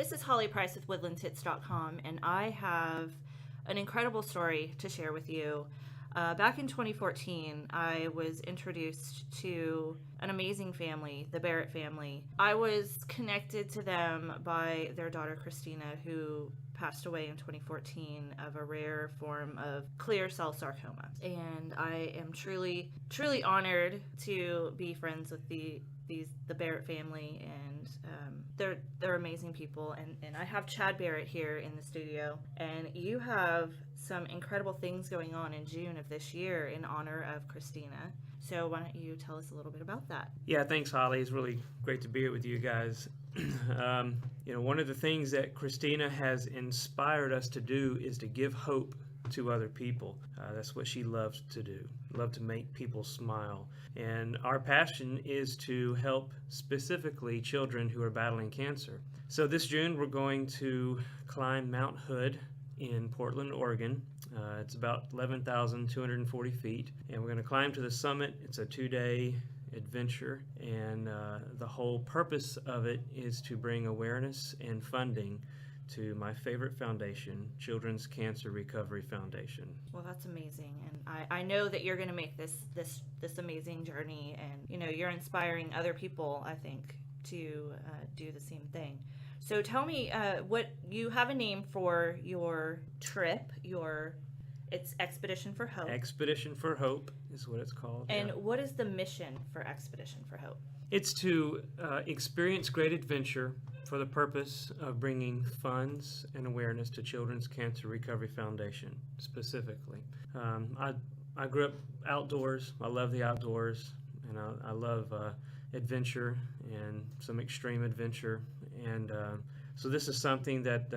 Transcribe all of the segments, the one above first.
This is Holly Price with woodlandshits.com, and I have an incredible story to share with you. Back in 2014, I was introduced to an amazing family, the Barrett family. I was connected to them by their daughter, Kristina, who passed away in 2014 of a rare form of clear cell sarcoma. And I am truly, truly honored to be friends with the Barrett family, and they're amazing people. And I have Chad Barrett here in the studio, and you have some incredible things going on in June of this year in honor of Kristina. So why don't you tell us a little bit about that? Yeah, thanks, Holly. It's really great to be here with you guys. One of the things that Kristina has inspired us to do is to give hope to other people. That's what she loves to do. Love to make people smile. And our passion is to help specifically children who are battling cancer. So this June we're going to climb Mount Hood in Portland, Oregon. It's about 11,240 feet, and we're going to climb to the summit. It's a 2-day adventure, and the whole purpose of it is to bring awareness and funding to my favorite foundation, Children's Cancer Recovery Foundation. Well, that's amazing, and I know that you're going to make this amazing journey, and you're inspiring other people, I think, to do the same thing. So tell me, what you have a name for your trip? It's Expedition for Hope. Expedition for Hope is what it's called. And yeah. What is the mission for Expedition for Hope? It's to experience great adventure for the purpose of bringing funds and awareness to Children's Cancer Recovery Foundation, specifically. I grew up outdoors. I love the outdoors, and I love adventure and some extreme adventure. And so this is something that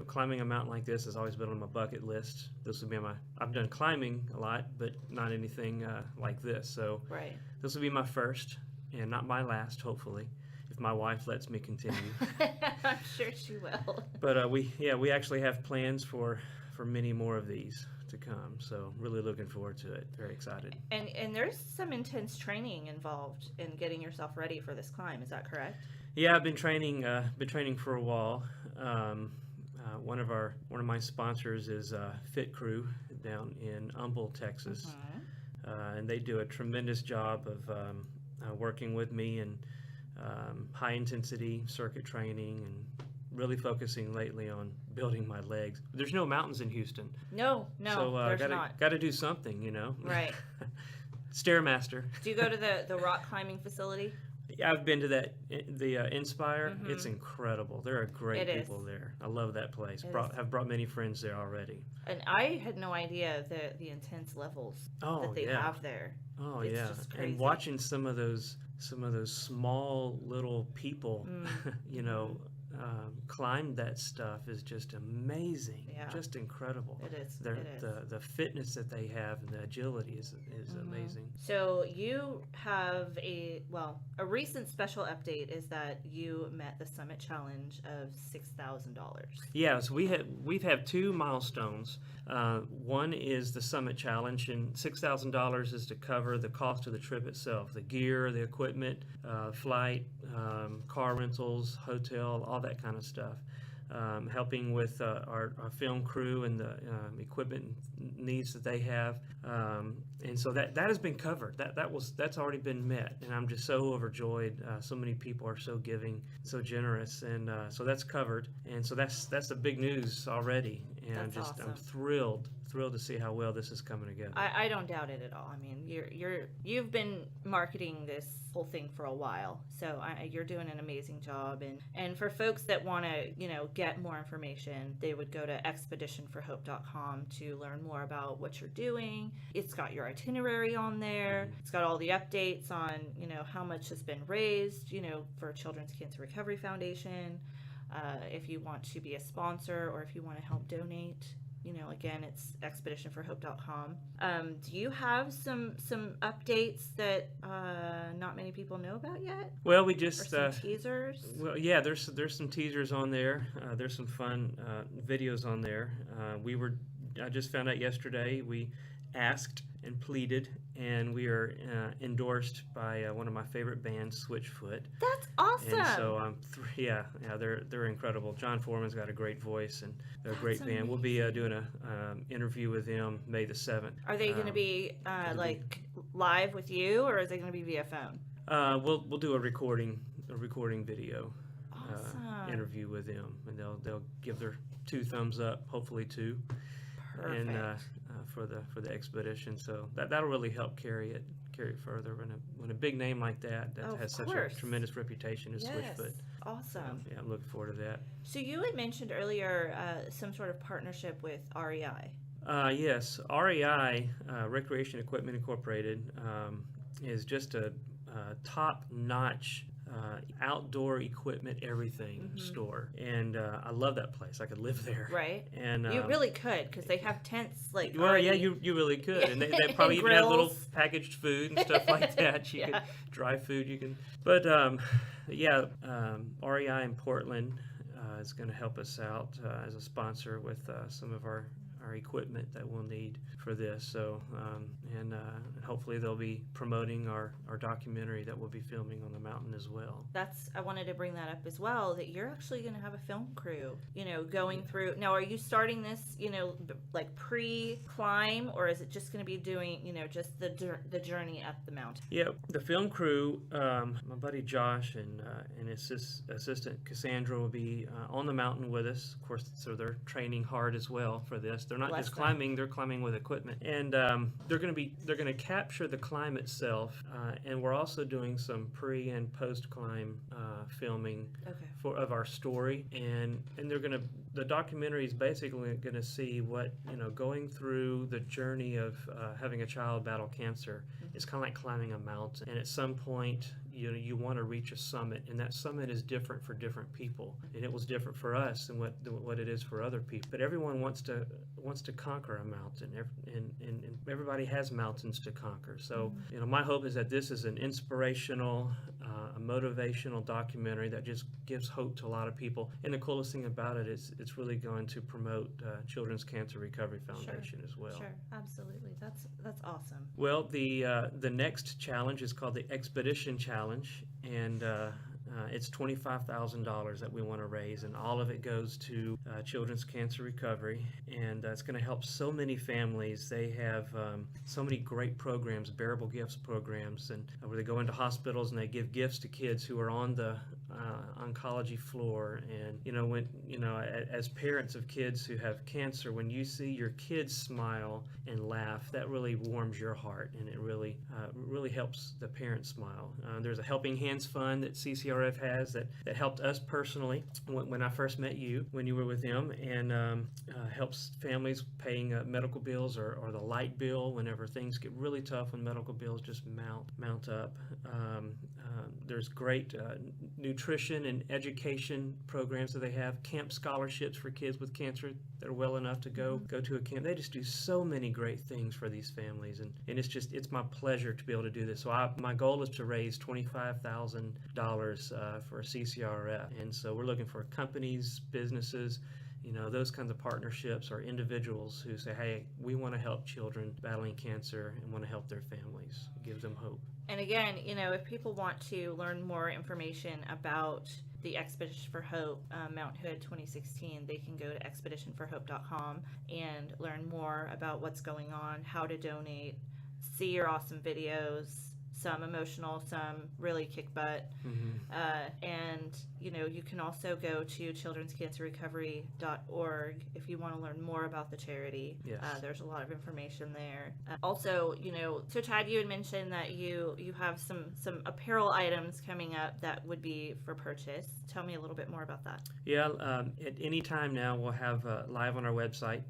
climbing a mountain like this has always been on my bucket list. This would be I've done climbing a lot, but not anything like this. So right. This will be my first, and not my last, hopefully, if my wife lets me continue. I'm sure she will. But we actually have plans for many more of these to come. So really looking forward to it. Very excited. And there's some intense training involved in getting yourself ready for this climb. Is that correct? Yeah, I've been training for a while. One of my sponsors is Fit Crew down in Humble, Texas, and they do a tremendous job of working with me and high intensity circuit training, and really focusing lately on building my legs. There's no mountains in Houston. No, so there's not. Got to do something, Right. Stairmaster. Do you go to the rock climbing facility? Yeah, I've been to the Inspire. It's incredible. There are great people there. I love that place. Have brought many friends there already. And I had no idea the intense levels that they have there. Oh, it's yeah. Just crazy. And watching some of those small little people, climb that stuff is just amazing. Yeah. Just incredible. It is. The fitness that they have and the agility is amazing. So you have a recent special update is that you met the summit challenge of $6,000. Yeah, so we've had 2 milestones. One is the summit challenge, and $6,000 is to cover the cost of the trip itself, the gear, the equipment, flight, car rentals, hotel, all that kind of stuff. Helping with our film crew and the equipment needs that they have, and so that has been covered. That's already been met, and I'm just so overjoyed. So many people are so giving, so generous, and so that's covered. And so that's the big news already, and That's awesome. I'm thrilled to see how well this is coming together. I don't doubt it at all. I mean, you've been marketing this whole thing for a while, so you're doing an amazing job. And for folks that want to get more information, they would go to expeditionforhope.com to learn more about what you're doing. It's got your itinerary on there. It's got all the updates on how much has been raised for Children's Cancer Recovery Foundation. If you want to be a sponsor or if you want to help donate. Again, it's expeditionforhope.com. Do you have some updates that not many people know about yet? Well, we just or some teasers. Well, yeah, there's some teasers on there. There's some fun videos on there. I just found out yesterday we asked and pleaded, and we are endorsed by one of my favorite bands, Switchfoot. That's awesome. And so they're incredible. John Foreman's got a great voice, and they're a great band. We'll be doing a interview with them May the 7th. Are they going to be like live with you, or is it going to be via phone? We'll do a recording video. Awesome. Interview with them, and they'll give their 2 thumbs up, hopefully 2. Perfect. And for the expedition, so that'll really help carry it further. When a big name like that has such a tremendous reputation as Switchfoot. Awesome. Yeah, I'm looking forward to that. So you had mentioned earlier some sort of partnership with REI. Yes, REI, Recreation Equipment Incorporated, is just a top-notch outdoor equipment everything store, and I love that place. I could live there. Right. And you really could, because they have tents like. Well, already... yeah, you really could, and they probably even have little packaged food and stuff like that. You could dry food. You can, but REI in Portland is going to help us out as a sponsor with some of our equipment that we'll need for this. So and hopefully they'll be promoting our documentary that we'll be filming on the mountain as well. I wanted to bring that up as well, that you're actually going to have a film crew, going through. Now, are you starting this, like pre-climb, or is it just going to be doing, just the journey up the mountain? Yeah, the film crew, my buddy Josh and his assistant Cassandra will be on the mountain with us. Of course, so they're training hard as well for this. They're not just climbing; they're climbing with equipment, and they're going to capture the climb itself. And we're also doing some pre and post climb filming of our story, and the documentary is basically going to see what going through the journey of having a child battle cancer. It's kind of like climbing a mountain, and at some point you want to reach a summit, and that summit is different for different people, and it was different for us than what it is for other people. But everyone wants to conquer a mountain, and everybody has mountains to conquer. So my hope is that this is an inspirational, a motivational documentary that just gives hope to a lot of people. And the coolest thing about it is it's really going to promote Children's Cancer Recovery Foundation as well. Sure, absolutely. That's awesome. Well, the next challenge is called the Expedition Challenge, and it's $25,000 that we want to raise, and all of it goes to Children's Cancer Recovery, and it's going to help so many families. They have so many great programs, bearable gifts programs, and where they go into hospitals and they give gifts to kids who are on the oncology floor. And as parents of kids who have cancer, when you see your kids smile and laugh, that really warms your heart, and it really helps the parents smile. There's a Helping Hands Fund that CCRF has that helped us personally when I first met you, when you were with them, and helps families paying medical bills or the light bill whenever things get really tough, when medical bills just mount up. There's great nutrition and education programs that they have, camp scholarships for kids with cancer that are well enough to go to a camp. They just do so many great things for these families, and it's my pleasure to be able to do this. So my goal is to raise $25,000 for CCRF, and so we're looking for companies, businesses, those kinds of partnerships, or individuals who say, hey, we want to help children battling cancer and want to help their families. It gives them hope. And again, if people want to learn more information about the Expedition for Hope Mount Hood 2016, they can go to expeditionforhope.com and learn more about what's going on, how to donate, see your awesome videos, some emotional, some really kick butt. And you can also go to childrenscancerrecovery.org if you want to learn more about the charity. Yes. There's a lot of information there. Also, so Chad, you had mentioned that you have some apparel items coming up that would be for purchase. Tell me a little bit more about that. Yeah, at any time now we'll have live on our website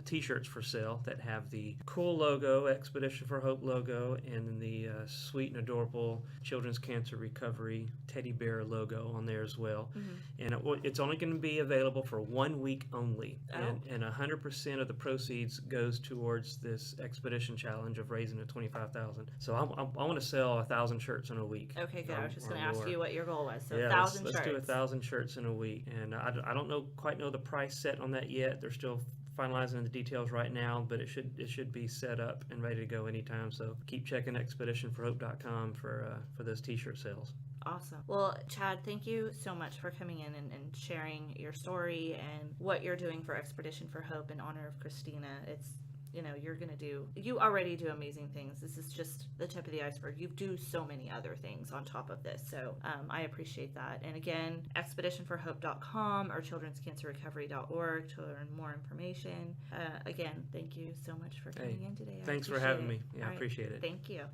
t-shirts for sale that have the cool logo, Expedition for Hope logo, and then the sweet and adorable Children's Cancer Recovery teddy bear logo on there as well. And it's only going to be available for 1 week only. And 100% of the proceeds goes towards this Expedition Challenge of raising the $25,000. So I want to sell 1,000 shirts in a week. Okay, good. I was just going to ask you what your goal was. So yeah, 1,000 let's shirts. do 1,000 shirts in a week. And I don't quite know the price set on that yet. They're still finalizing the details right now, but it should be set up and ready to go anytime. So keep checking expeditionforhope.com for those t-shirt sales. Awesome. Well, Chad, thank you so much for coming in and sharing your story and what you're doing for Expedition for Hope in honor of Kristina. It's, you already do amazing things. This is just the tip of the iceberg. You do so many other things on top of this. So I appreciate that. And again, expeditionforhope.com or children'scancerrecovery.org to learn more information. Again, thank you so much for coming in today. Thanks for having me. Yeah, I appreciate it. Thank you.